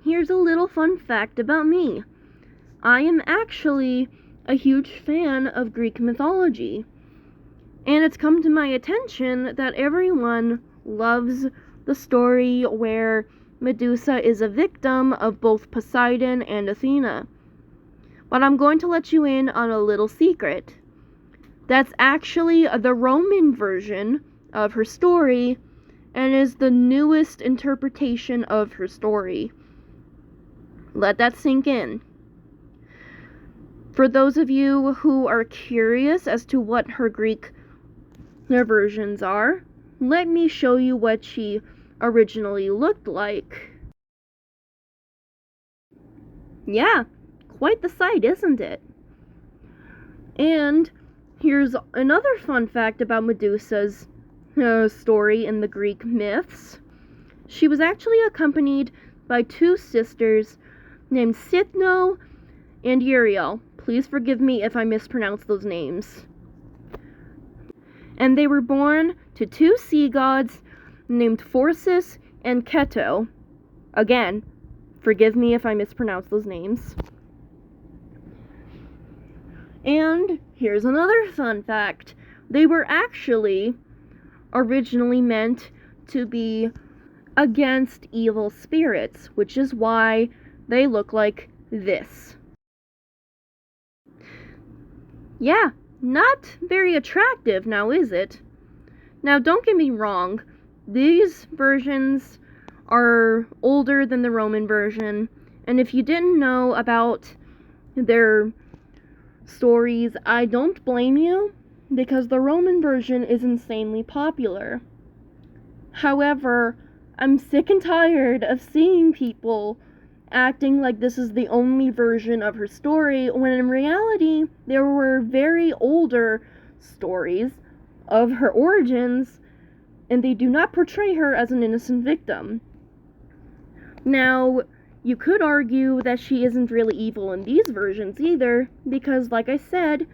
here's a little fun fact about me. I am actually a huge fan of Greek mythology. And it's come to my attention that everyone loves the story where Medusa is a victim of both Poseidon and Athena. But I'm going to let you in on a little secret. That's actually the Roman version of her story, and is the newest interpretation of her story. Let that sink in. For those of you who are curious as to what her Greek versions are, let me show you what she originally looked like. Yeah, quite the sight, isn't it? And here's another fun fact about Medusa's story in the Greek myths. She was actually accompanied by two sisters named Sithno and Uriel. Please forgive me if I mispronounce those names. And they were born to two sea gods named Phorcys and Keto. Again, forgive me if I mispronounce those names. And here's another fun fact. They were actually originally meant to be against evil spirits, which is why they look like this. Yeah, not very attractive now, is it? Now, don't get me wrong, these versions are older than the Roman version, and if you didn't know about their stories, I don't blame you, because the Roman version is insanely popular. However, I'm sick and tired of seeing people acting like this is the only version of her story, when in reality, there were very older stories of her origins, and they do not portray her as an innocent victim. Now, you could argue that she isn't really evil in these versions either, because, like I said,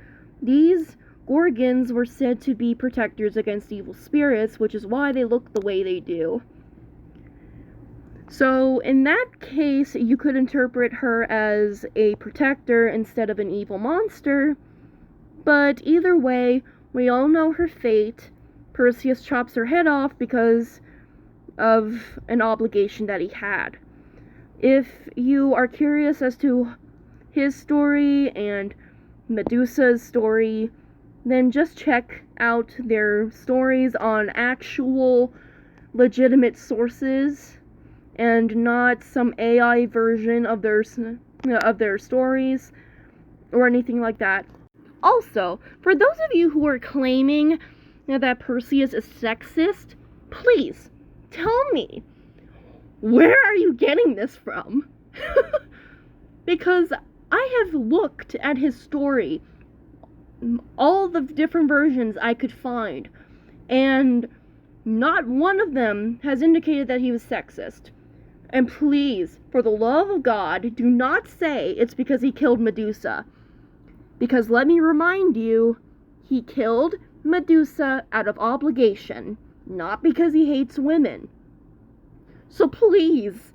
these Gorgons were said to be protectors against evil spirits, which is why they look the way they do. So, in that case, you could interpret her as a protector instead of an evil monster, but either way, we all know her fate. Perseus chops her head off because of an obligation that he had. If you are curious as to his story and Medusa's story, then just check out their stories on actual legitimate sources and not some AI version of their stories or anything like that. Also, for those of you who are claiming that Perseus is sexist, please tell me, where are you getting this from? Because I have looked at his story, all the different versions I could find, and not one of them has indicated that he was sexist. And please, for the love of God, do not say it's because he killed Medusa. Because let me remind you, he killed Medusa out of obligation, not because he hates women. So please,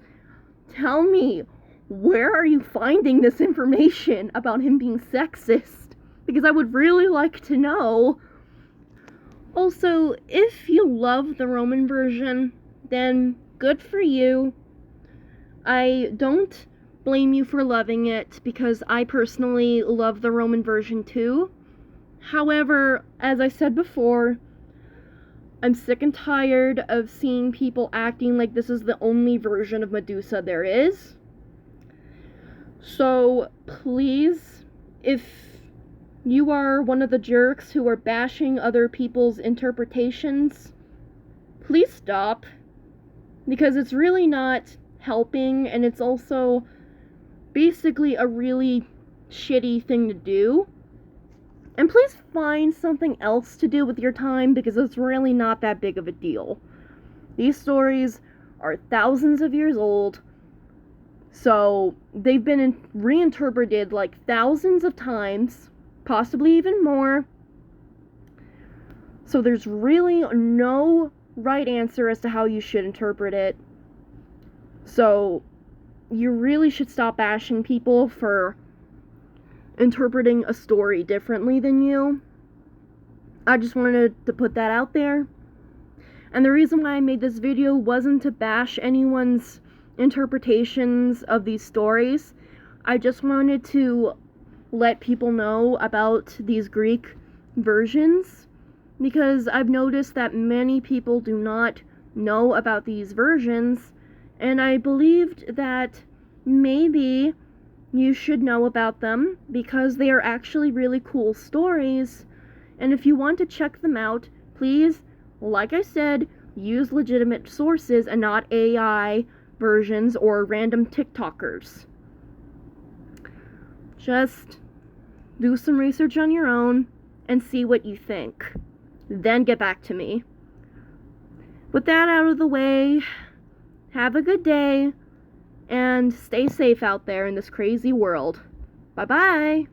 tell me, where are you finding this information about him being sexist? Because I would really like to know. Also, if you love the Roman version, then good for you. I don't blame you for loving it, because I personally love the Roman version too. However, as I said before, I'm sick and tired of seeing people acting like this is the only version of Medusa there is. So, please, if you are one of the jerks who are bashing other people's interpretations, please stop. Because it's really not helping, and it's also basically a really shitty thing to do. And please find something else to do with your time, because it's really not that big of a deal. These stories are thousands of years old, so they've been reinterpreted like thousands of times, possibly even more. So there's really no right answer as to how you should interpret it. So you really should stop bashing people for interpreting a story differently than you. I just wanted to put that out there. And the reason why I made this video wasn't to bash anyone's interpretations of these stories. I just wanted to let people know about these Greek versions, because I've noticed that many people do not know about these versions, and I believed that maybe you should know about them because they are actually really cool stories. And if you want to check them out, please, like I said, use legitimate sources and not AI versions or random TikTokers. Just do some research on your own and see what you think. Then get back to me. With that out of the way, have a good day and stay safe out there in this crazy world. Bye-bye.